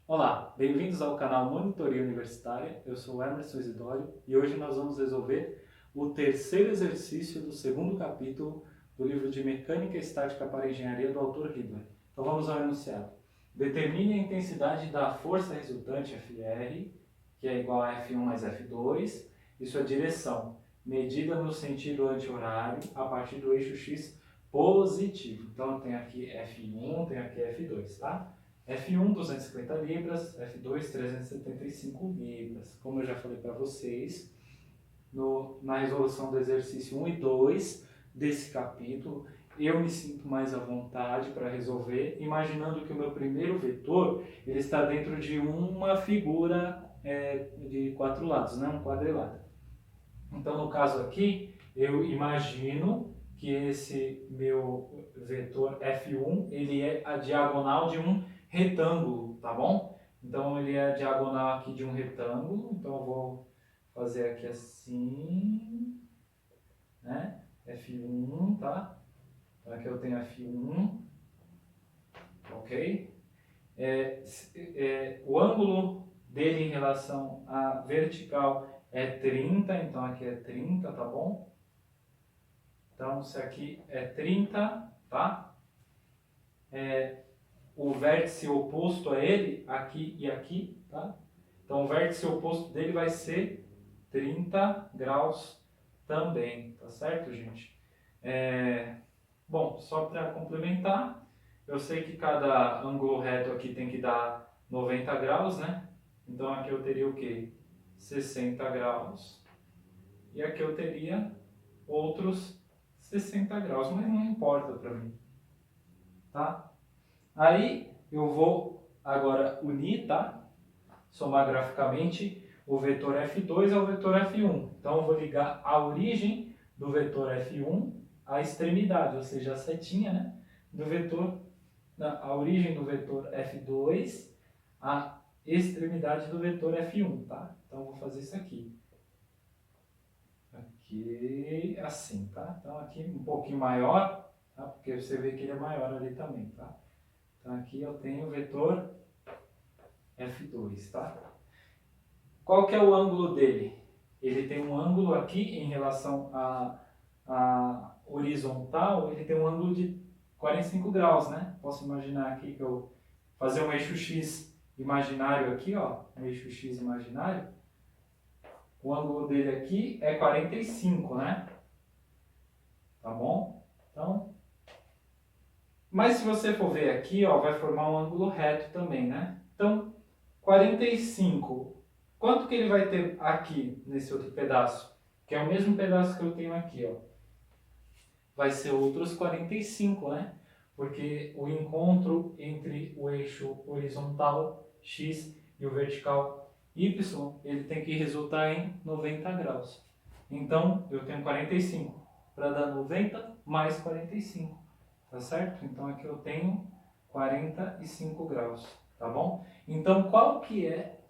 Olá, bem-vindos ao canal Monitoria Universitária. Eu sou Emerson Isidório e hoje nós vamos resolver o terceiro exercício do segundo capítulo do livro de Mecânica Estática para Engenharia do autor Ridley. Então vamos ao enunciado. Determine a intensidade da força resultante FR, que é igual a F1 mais F2, e sua direção, medida no sentido anti-horário a partir do eixo X positivo. Então tem aqui F1, tem aqui F2, tá? F1, 250 libras, F2, 375 libras. Como eu já falei para vocês, na resolução do exercício 1 e 2 desse capítulo, eu me sinto mais à vontade para resolver, imaginando que o meu primeiro vetor ele está dentro de uma figura de quatro lados, né? Um quadrilátero. Então, no caso aqui, eu imagino que esse meu vetor F1 ele é a diagonal de um retângulo, tá bom? Então ele é a diagonal aqui de um retângulo, então eu vou fazer aqui assim, né? F1, tá? Então aqui eu tenho F1, ok? O ângulo dele em relação à vertical é 30, então aqui é 30, tá bom? Então isso aqui é 30, tá? O vértice oposto a ele, aqui e aqui, tá? Então o vértice oposto dele vai ser 30 graus também, tá certo, gente? Bom, só para complementar, eu sei que cada ângulo reto aqui tem que dar 90 graus, né? Então aqui eu teria o quê? 60 graus. E aqui eu teria outros 60 graus, mas não importa para mim, tá? Aí eu vou agora unir, tá? Somar graficamente o vetor F2 ao vetor F1. Então eu vou ligar a origem do vetor F1 à extremidade, ou seja, a setinha, né? Do vetor, a origem do vetor F2 à extremidade do vetor F1, tá? Então eu vou fazer isso aqui. Aqui, assim, tá? Então aqui um pouquinho maior, tá? Porque você vê que ele é maior ali também, tá? Então aqui eu tenho o vetor F2, tá? Qual que é o ângulo dele? Ele tem um ângulo aqui em relação à horizontal, ele tem um ângulo de 45 graus, né? Posso imaginar aqui que eu fazer um eixo X imaginário aqui, ó, um eixo X imaginário. O ângulo dele aqui é 45, né? Tá bom? Então, mas se você for ver aqui, ó, vai formar um ângulo reto também, né? Então, 45. Quanto que ele vai ter aqui, nesse outro pedaço? Que é o mesmo pedaço que eu tenho aqui, ó. Vai ser outros 45, né? Porque o encontro entre o eixo horizontal X e o vertical Y, ele tem que resultar em 90 graus. Então, eu tenho 45 para dar 90 mais 45, tá certo? Então, aqui eu tenho 45 graus, tá bom? Então, qual que é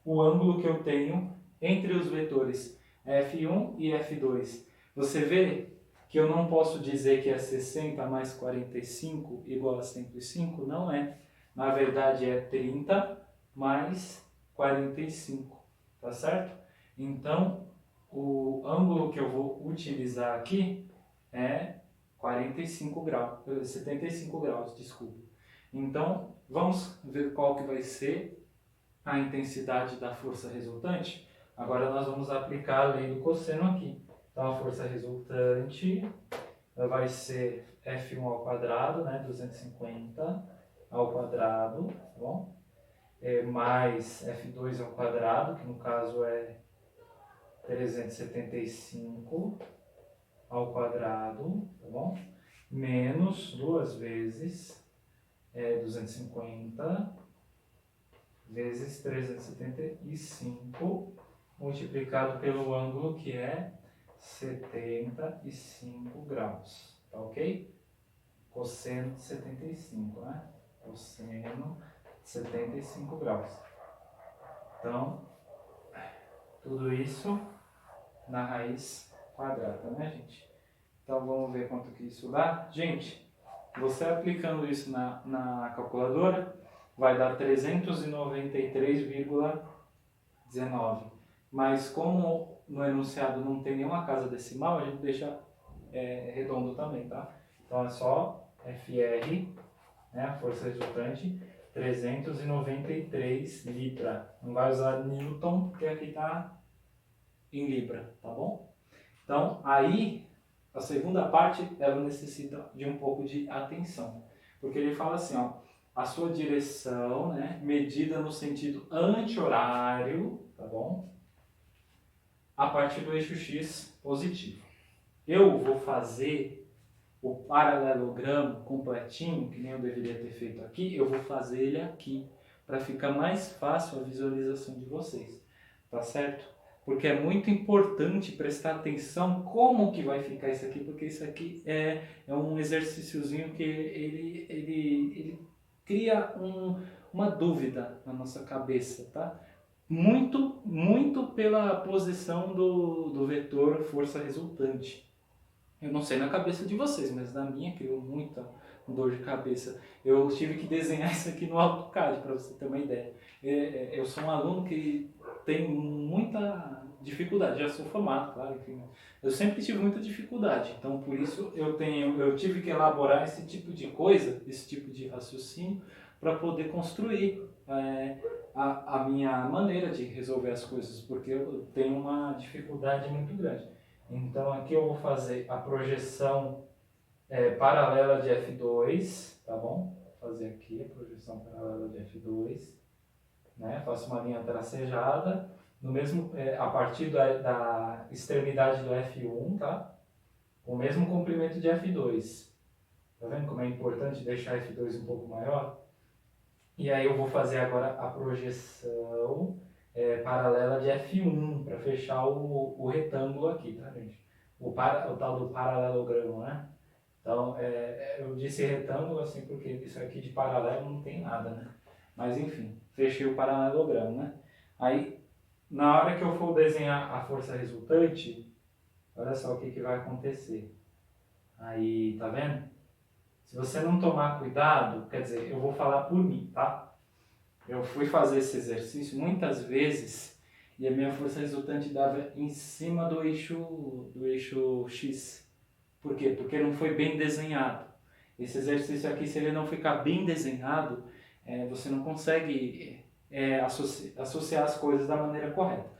o ângulo que eu tenho entre os vetores F1 e F2? Você vê que eu não posso dizer que é 60 mais 45 igual a 105? Não é. Na verdade, é 30 mais 45, tá certo? Então, o ângulo que eu vou utilizar aqui é 45 graus, 75 graus, desculpa. Então, vamos ver qual que vai ser a intensidade da força resultante. Agora nós vamos aplicar a lei do cosseno aqui. Então, a força resultante vai ser F1 ao quadrado, né, 250 ao quadrado, tá bom? Mais F2 ao quadrado, que no caso é 375 ao quadrado, tá bom? Menos duas vezes 250 vezes 375 multiplicado pelo ângulo que é 75 graus, tá ok? Cosseno de 75, né? Cosseno de 75 graus. Então, tudo isso na raiz quadrada, né, gente? Então, vamos ver quanto que isso dá. Gente, você aplicando isso na calculadora, vai dar 393,19. Mas como no enunciado não tem nenhuma casa decimal, a gente deixa redondo também, tá? Então é só FR, né, a força resultante, 393 libra. Não vai usar Newton, porque aqui está em libra, tá bom? Então, aí, a segunda parte, ela necessita de um pouco de atenção. Porque ele fala assim, ó, a sua direção, né, medida no sentido anti-horário, tá bom? A partir do eixo X positivo. Eu vou fazer o paralelogramo completinho, que nem eu deveria ter feito aqui, eu vou fazer ele aqui, para ficar mais fácil a visualização de vocês, tá certo? Porque é muito importante prestar atenção como que vai ficar isso aqui, porque isso aqui é um exercíciozinho que ele cria uma dúvida na nossa cabeça, tá? Muito pela posição do vetor força resultante. Eu não sei na cabeça de vocês, mas na minha criou muita dor de cabeça. Eu tive que desenhar isso aqui no AutoCAD, para você ter uma ideia. Eu sou um aluno que tem muita dificuldade, já sou formado, claro, enfim. Eu sempre tive muita dificuldade, então por isso eu tive que elaborar esse tipo de coisa, esse tipo de raciocínio, para poder construir a minha maneira de resolver as coisas, porque eu tenho uma dificuldade muito grande. Então aqui eu vou fazer a projeção paralela de F2, tá bom? Vou fazer aqui a projeção paralela de F2, né? Faço uma linha tracejada, no mesmo, a partir da extremidade do F1, tá? Com o mesmo comprimento de F2. Tá vendo como é importante deixar F2 um pouco maior? E aí eu vou fazer agora a projeção paralela de F1 para fechar o retângulo aqui, tá, gente? O tal do paralelogramo, né? Então, eu disse retângulo assim porque isso aqui de paralelo não tem nada, né? Mas enfim, fechei o paralelogramo, né? Aí, na hora que eu for desenhar a força resultante, olha só o que vai acontecer. Aí, tá vendo? Se você não tomar cuidado, quer dizer, eu vou falar por mim, tá? Eu fui fazer esse exercício muitas vezes e a minha força resultante dava em cima do eixo X. Por quê? Porque não foi bem desenhado. Esse exercício aqui, se ele não ficar bem desenhado, você não consegue associar as coisas da maneira correta.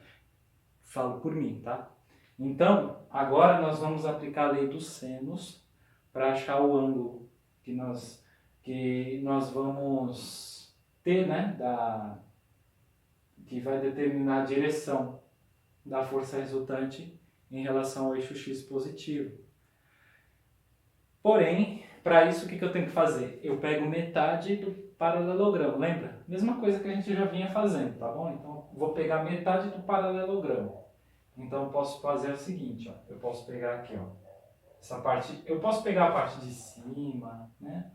Falo por mim, tá? Então, agora nós vamos aplicar a lei dos senos para achar o ângulo que nós vamos ter, né, que vai determinar a direção da força resultante em relação ao eixo X positivo. Porém, para isso o que eu tenho que fazer? Eu pego metade do paralelogramo, lembra? Mesma coisa que a gente já vinha fazendo, tá bom? Então, vou pegar metade do paralelogramo. Então, eu posso fazer o seguinte, ó, eu posso pegar aqui, ó, essa parte, eu posso pegar a parte de cima, né?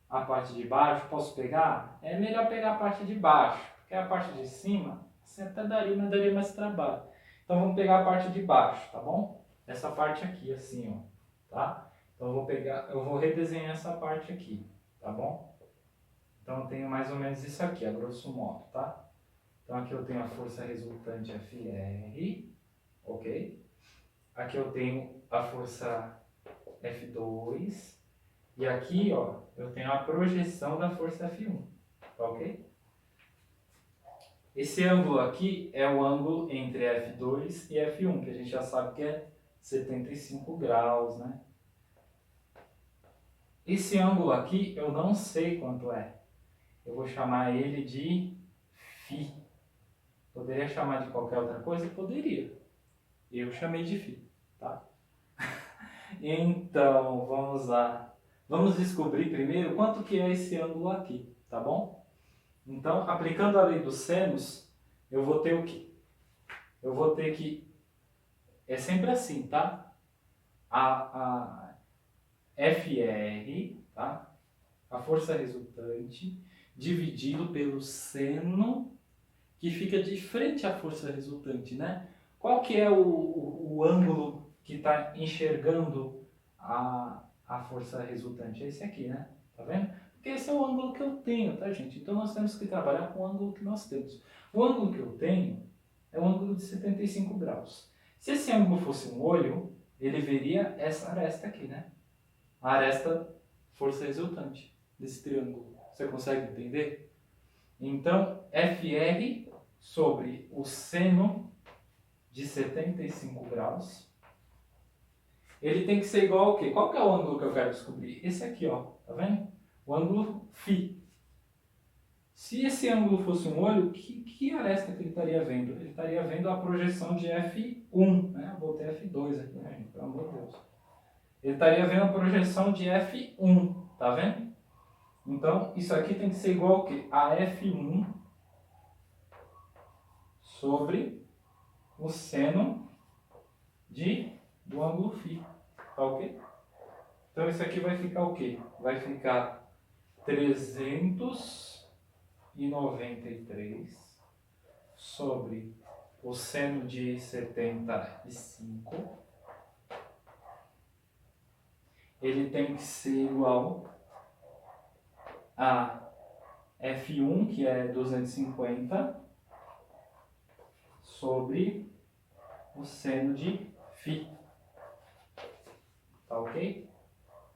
A parte de baixo, posso pegar? É melhor pegar a parte de baixo, porque a parte de cima, você até daria, mas daria mais trabalho. Então vamos pegar a parte de baixo, tá bom? Essa parte aqui, assim, ó, tá? Então eu vou redesenhar essa parte aqui, tá bom? Então eu tenho mais ou menos isso aqui, a grosso modo, tá? Então aqui eu tenho a força resultante FR, ok? Aqui eu tenho a força F2, e aqui, ó, eu tenho a projeção da força F1, tá ok? Esse ângulo aqui é o ângulo entre F2 e F1, que a gente já sabe que é 75 graus, né? Esse ângulo aqui eu não sei quanto é. Eu vou chamar ele de φ. Poderia chamar de qualquer outra coisa? Poderia. Eu chamei de φ, tá? Então, vamos lá. Vamos descobrir primeiro quanto que é esse ângulo aqui, tá bom? Então, aplicando a lei dos senos, eu vou ter o quê? Eu vou ter que... É sempre assim, tá? A FR, tá? A força resultante, dividido pelo seno, que fica de frente à força resultante, né? Qual que é o ângulo que está enxergando a força resultante? É esse aqui, né? Tá vendo? Porque esse é o ângulo que eu tenho, tá, gente? Então nós temos que trabalhar com o ângulo que nós temos. O ângulo que eu tenho é um ângulo de 75 graus. Se esse ângulo fosse um olho, ele veria essa aresta aqui, né? A aresta força resultante desse triângulo. Você consegue entender? Então, FR sobre o seno de 75 graus, ele tem que ser igual ao quê? Qual que é o ângulo que eu quero descobrir? Esse aqui, ó. Tá vendo? O ângulo Φ. Se esse ângulo fosse um olho, que aresta que ele estaria vendo? Ele estaria vendo a projeção de F1, né? Eu botei F2 aqui, né, gente? Pelo amor de Deus. Ele estaria vendo a projeção de F1, tá vendo? Então, isso aqui tem que ser igual ao quê? A F1 sobre o seno do ângulo Φ. Tá ok? Então, isso aqui vai ficar o quê? Vai ficar 393 sobre o seno de 75. Ele tem que ser igual a F1, que é 250, sobre o seno de Φ. Tá ok?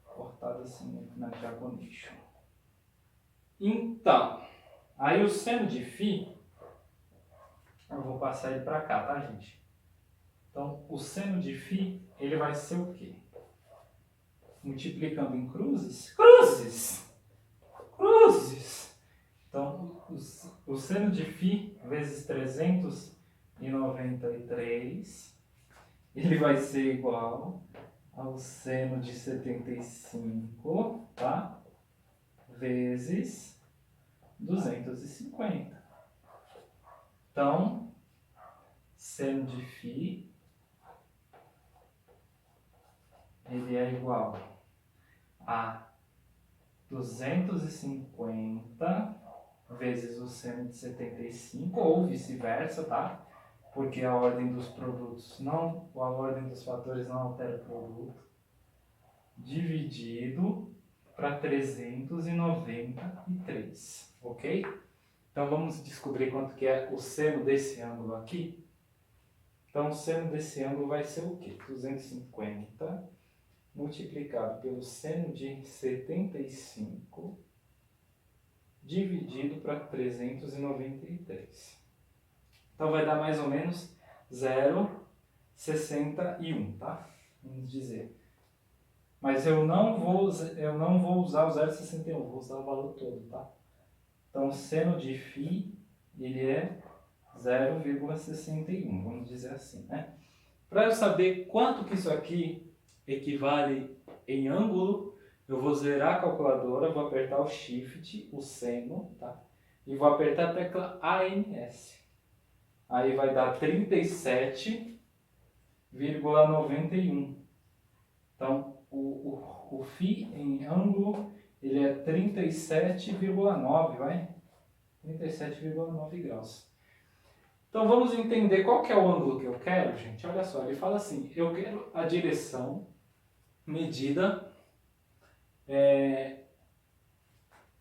Cortado assim na diagonation. Então, aí o seno de Φ, eu vou passar ele para cá, tá, gente? Então, o seno de Φ, ele vai ser o quê? Multiplicando em cruzes? Cruzes! Cruzes! Então, o seno de Φ vezes 393, ele vai ser igual ao seno de 75, tá? Vezes 250. Então, seno de Φ, ele é igual a 250 vezes o seno de 75, ou vice-versa, tá? Porque a ordem dos produtos não, a ordem dos fatores não altera o produto, dividido para 393, ok? Então vamos descobrir quanto que é o seno desse ângulo aqui. Então o seno desse ângulo vai ser o quê? 250 multiplicado pelo seno de 75 dividido para 393. Então vai dar mais ou menos 0,61, tá? Vamos dizer. Mas eu não vou usar o 0,61, vou usar o valor todo, tá? Então, seno de Φ, ele é 0,61, vamos dizer assim, né? Para eu saber quanto que isso aqui equivale em ângulo, eu vou zerar a calculadora, vou apertar o Shift, o seno, tá? E vou apertar a tecla ANS. Aí vai dar 37,91. Então, o Φ em ângulo, ele é 37,9, vai? 37,9 graus. Então, vamos entender qual que é o ângulo que eu quero, gente. Olha só, ele fala assim, eu quero a direção medida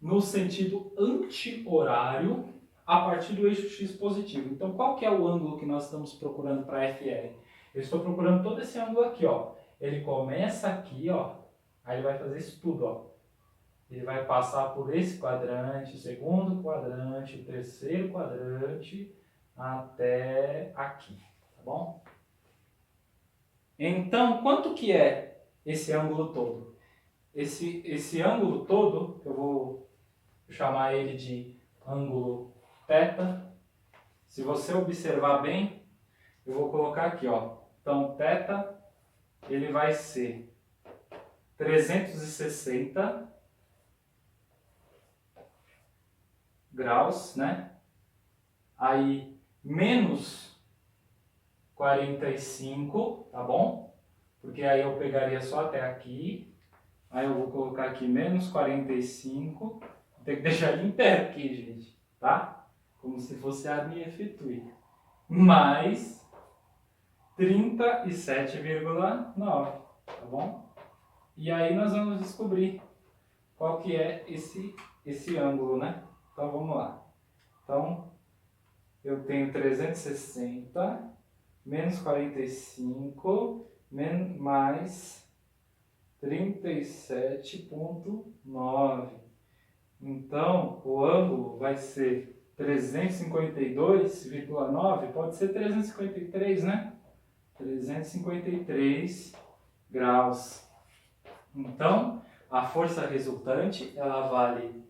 no sentido anti-horário a partir do eixo x positivo. Então, qual que é o ângulo que nós estamos procurando para FR? Eu estou procurando todo esse ângulo aqui, ó. Ele começa aqui, ó. Aí ele vai fazer isso tudo, ó. Ele vai passar por esse quadrante, o segundo quadrante, o terceiro quadrante, até aqui, tá bom? Então, quanto que é esse ângulo todo? Esse ângulo todo, eu vou chamar ele de ângulo θ. Se você observar bem, eu vou colocar aqui, ó. Então, θ, ele vai ser 360 graus, né? Aí, menos 45, tá bom? Porque aí eu pegaria só até aqui. Aí eu vou colocar aqui menos 45. Vou ter que deixar ele em pé aqui, gente, tá? Como se fosse a minha efetue. Mais 37,9, tá bom? E aí nós vamos descobrir qual que é esse ângulo, né? Então vamos lá. Então eu tenho 360 menos 45 mais 37,9. Então o ângulo vai ser 352,9, pode ser 353, né? 353 graus. Então, a força resultante, ela vale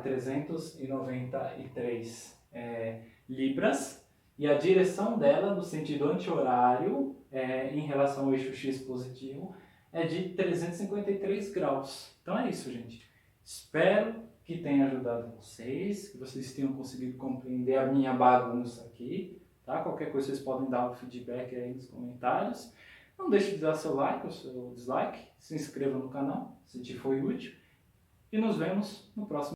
393 libras, e a direção dela, no sentido anti-horário, em relação ao eixo X positivo, é de 353 graus. Então é isso, gente. Espero que tenha ajudado vocês, que vocês tenham conseguido compreender a minha bagunça aqui, tá? Qualquer coisa vocês podem dar um feedback aí nos comentários. Não deixe de dar seu like ou seu dislike, se inscreva no canal, se te foi útil, e nos vemos no próximo